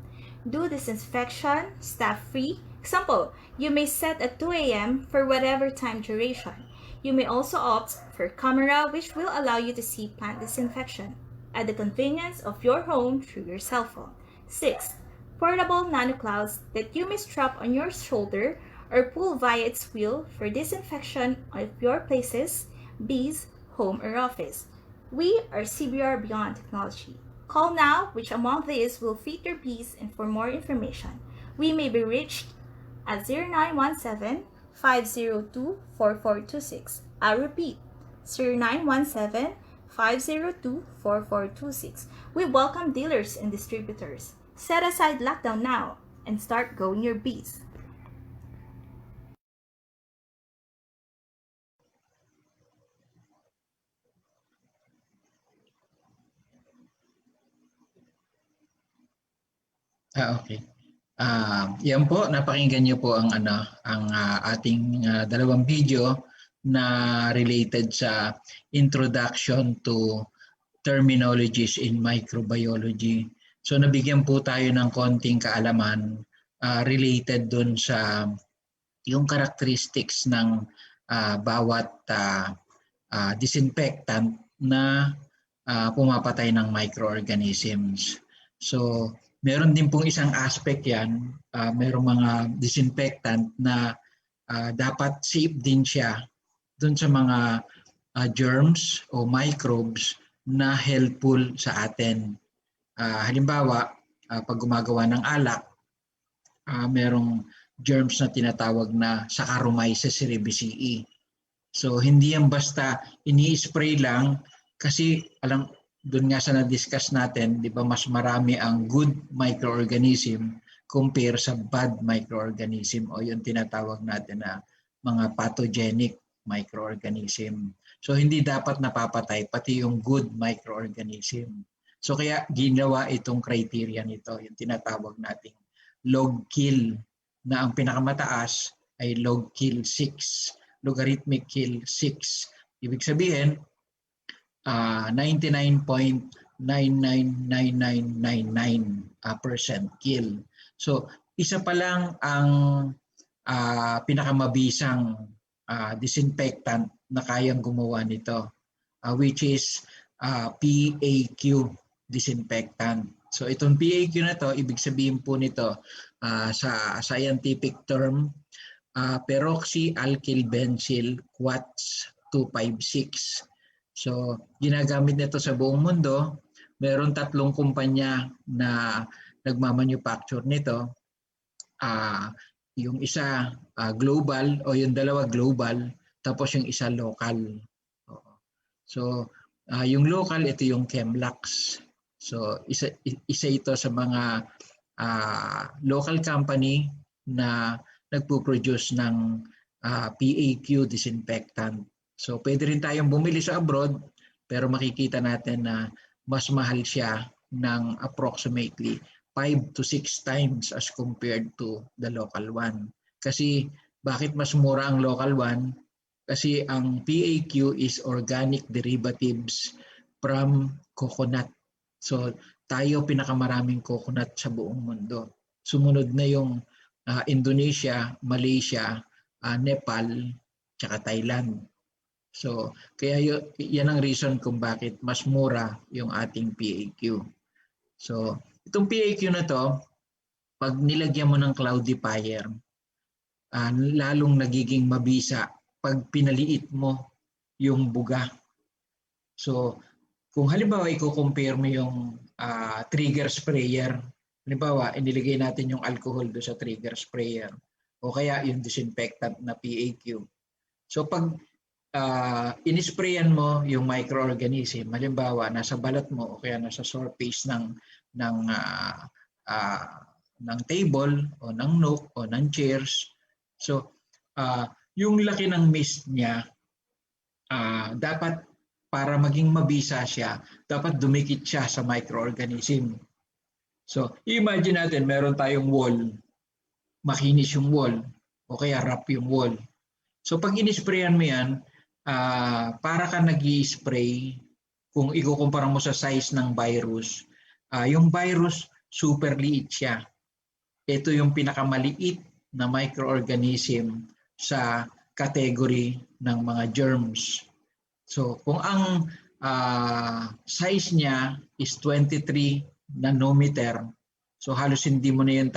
Do disinfection staff-free. Example, you may set at 2 a.m. for whatever time duration. You may also opt for camera, which will allow you to see plant disinfection at the convenience of your home through your cell phone. 6. Portable NanoClouds that you may strap on your shoulder or pull via its wheel for disinfection of your places, bees, home, or office. We are CBR Beyond Technology. Call now which among these will fit your bees, and for more information, we may be reached at 0917-502-4426. I'll repeat, 0917-502-4426. We welcome dealers and distributors. Set aside lockdown now and start growing your bees. Okay. Yan po, napakinggan niyo po ang ating dalawang video na related sa introduction to terminologies in microbiology. So nabigyan po tayo ng konting kaalaman related dun sa yung characteristics ng bawat disinfectant na pumapatay ng microorganisms. So meron din pong isang aspect yan, merong mga disinfectant na dapat safe din siya dun sa mga germs o microbes na helpful sa atin. Halimbawa, pag gumagawa ng alak, merong germs na tinatawag na Saccharomyces cerevisiae. So hindi yan basta ini-spray lang kasi alam doon nga sa na-discuss natin, di ba, mas marami ang good microorganism compare sa bad microorganism o yung tinatawag natin na mga pathogenic microorganism. So hindi dapat napapatay pati yung good microorganism. So kaya ginawa itong criteria nito, yung tinatawag nating log kill, na ang pinakamataas ay log kill 6, logarithmic kill 6. Ibig sabihin, 99.999999% kill. So isa pa lang ang pinakamabisang disinfectant na kayang gumawa nito, which is PAQ disinfectant. So itong PAQ na to, ibig sabihin po nito sa scientific term, peroxyalkylbenzyl quartz 256. So ginagamit nito sa buong mundo. Meron 3 kumpanya na nagmamanufacture nito. Yung isa global, o yung dalawa global, tapos yung isa local. So yung local, ito yung Chemlux. So isa ito sa mga local company na nagpo-produce ng PAQ disinfectant. So pwede rin tayong bumili sa abroad, pero makikita natin na mas mahal siya ng approximately 5 to 6 times as compared to the local one. Kasi bakit mas mura ang local one? Kasi ang PAQ is organic derivatives from coconut. So tayo pinakamaraming coconut sa buong mundo. Sumunod na yung Indonesia, Malaysia, Nepal, tsaka Thailand. So kaya yan ang reason kung bakit mas mura yung ating PAQ. So Itong PAQ na to, pag nilagyan mo ng cloudifier, lalong nagiging mabisa pag pinaliit mo yung buga. So, kung halimbawa i-compare mo yung trigger sprayer, halimbawa inilagay natin yung alcohol do sa trigger sprayer o kaya yung disinfectant na PAQ. So, pag inisprayan mo yung microorganism, halimbawa nasa balat mo o kaya nasa surface ng table o ng nook o ng chairs. So, yung laki ng mist niya, dapat para maging mabisa siya, dapat dumikit siya sa microorganism. So, imagine natin meron tayong wall, makinis yung wall o kaya rough yung wall. So, pag inisprayan mo yan, para ka nag-i-spray, kung ikukumpara mo sa size ng virus, yung virus super liit siya. Ito yung pinakamaliit na microorganism sa category ng mga germs. So kung ang size niya is 23 nanometer, so halos hindi mo na yan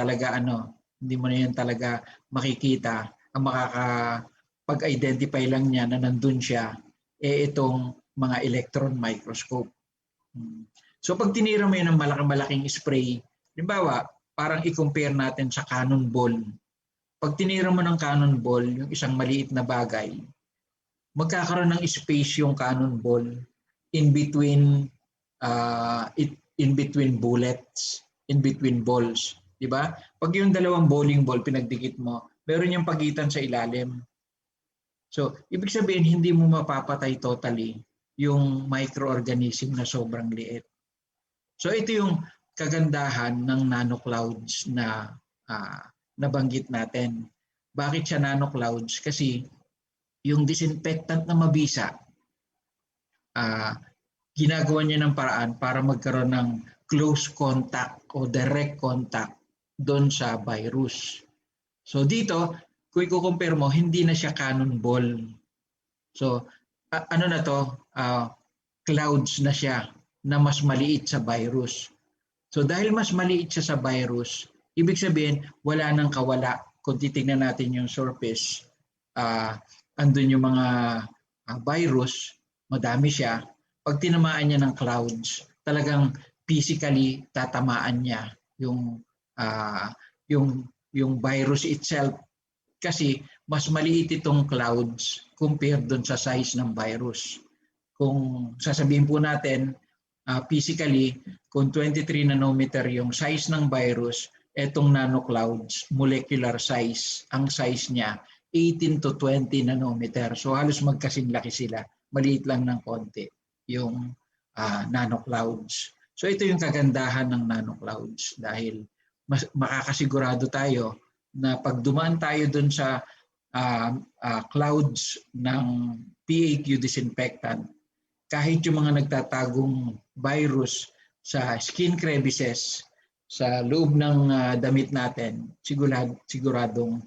talaga makikita. Ang makakapag-identify lang niya na nandun siya itong mga electron microscope. So pag tinira mo yan ng malaking spray, halimbawa, parang i-compare natin sa cannonball. Pag tinira mo ng cannonball, yung isang maliit na bagay, magkakaroon ng space yung cannonball in between bullets, in between balls, di ba? Pag yung dalawang bowling ball pinagdikit mo, meron yung pagitan sa ilalim. So, ibig sabihin hindi mo mapapatay totally yung microorganism na sobrang liit. So, ito yung kagandahan ng nanoclouds na nabanggit natin. Bakit siya nanoclouds? Kasi yung disinfectant na mabisa, ginagawa niya ng paraan para magkaroon ng close contact o direct contact doon sa virus. So dito, kung i-compare mo, hindi na siya cannonball. So ano na to? Clouds na siya na mas maliit sa virus. So dahil mas maliit siya sa virus, ibig sabihin wala nang kawala. Kung titingnan natin yung surface, andun yung mga virus, madami siya. Pag tinamaan niya ng clouds, talagang physically tatamaan niya yung virus itself. Kasi mas maliit itong clouds compared dun sa size ng virus. Kung sasabihin po natin, physically, kung 23 nanometer yung size ng virus, etong nanoclouds, molecular size, ang size niya, 18 to 20 nanometer. So halos magkasing laki sila. Maliit lang ng konti yung nanoclouds. So ito yung kagandahan ng nanoclouds dahil makakasigurado tayo na pag dumaan tayo dun sa clouds ng PAQ disinfectant, kahit yung mga nagtatagong virus sa skin crevices, sa loob ng damit natin, siguradong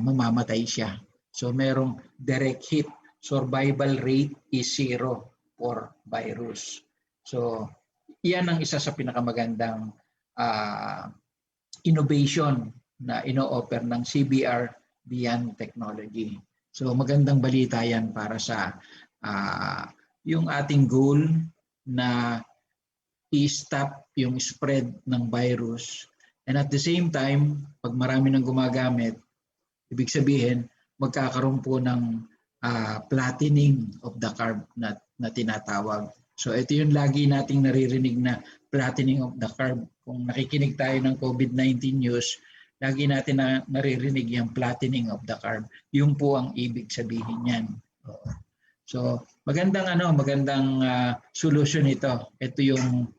mamamatay siya. So merong direct hit. Survival rate is 0 for virus. So iyan ang isa sa pinakamagandang innovation na ino-offer ng CBR Beyond Technology. So magandang balita yan para sa yung ating goal na i-stop yung spread ng virus. And at the same time, pag marami nang gumagamit, ibig sabihin, magkakaroon po ng flattening of the curve na tinatawag. So ito yung lagi nating naririnig na flattening of the curve. Kung nakikinig tayo ng COVID-19 news, lagi natin naririnig yung flattening of the curve. Yung po ang ibig sabihin yan. So magandang solution ito. Ito yung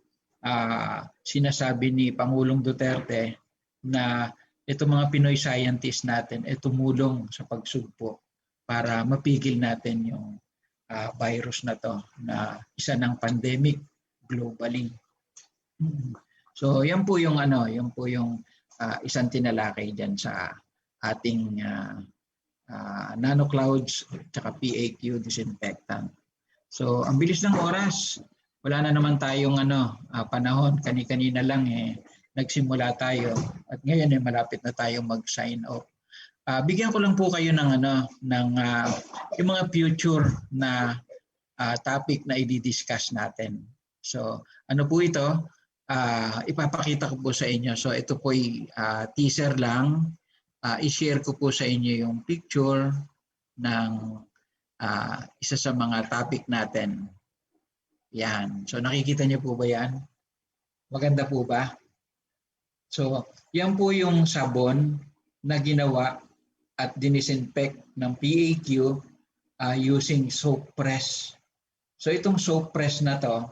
sinasabi ni Pangulong Duterte na itong mga Pinoy scientists natin tumulong sa pagsugpo para mapigil natin yung virus na to na isa ng pandemic globally. So yan po yung isang tinalakay diyan sa ating nanoclouds at PAQ disinfectant. So ang bilis ng oras. wala na naman tayong panahon, kani-kanina lang nagsimula tayo at ngayon malapit na tayong mag-sign off. Bigyan ko lang po kayo ng yung mga future na topic na i-discuss natin. So, ano po ito? Ipapakita ko po sa inyo. So, ito po ay teaser lang. I-share ko po sa inyo yung picture ng isa sa mga topic natin. Yan. So, nakikita niyo po ba yan? Maganda po ba? So, yan po yung sabon na ginawa at dinisinfect ng PAQ using soap press. So itong soap press na to,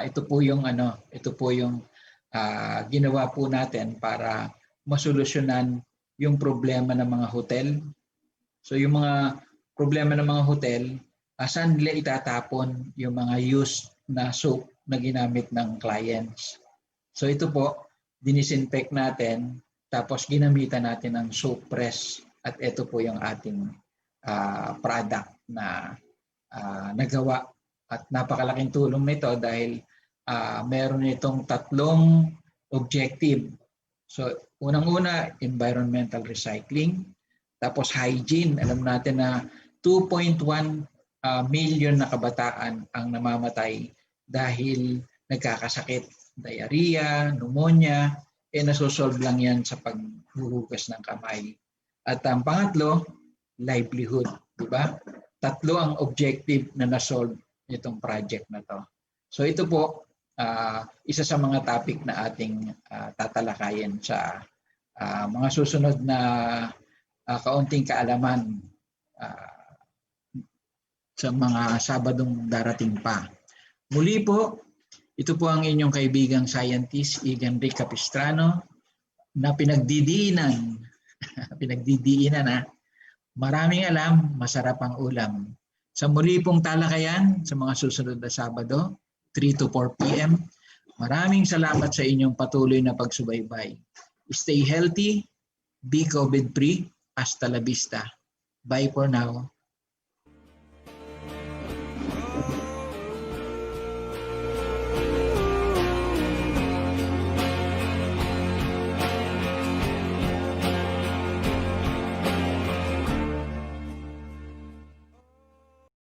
ito po yung ginawa po natin para masolusyonan yung problema ng mga hotel. So yung mga problema ng mga hotel, saan nila itatapon yung mga used na soap na ginamit ng clients. So ito po, dinisinfect natin, tapos ginamitan natin ng soap press at ito po yung ating product na nagawa at napakalaking tulong nito dahil meron itong 3 objective. So unang-una, environmental recycling, tapos hygiene. Alam natin na 2.1 million na kabataan ang namamatay dahil nagkakasakit, diarrhea, pneumonia, nasosolve lang yan sa paghuhugas ng kamay. At ang pangatlo, livelihood, di ba? 3 ang objective na nasolve itong project na to. So ito po, isa sa mga topic na ating tatalakayin sa mga susunod na kaunting kaalaman sa mga Sabadong darating pa. Muli po, ito po ang inyong kaibigang scientist, Igan Rick Capistrano, na pinagdidiinan. Maraming alam, masarap ang ulam. Sa muli pong talakayan, sa mga susunod na Sabado, 3 to 4 p.m., maraming salamat sa inyong patuloy na pagsubaybay. Stay healthy, be COVID-free, hasta la vista. Bye for now.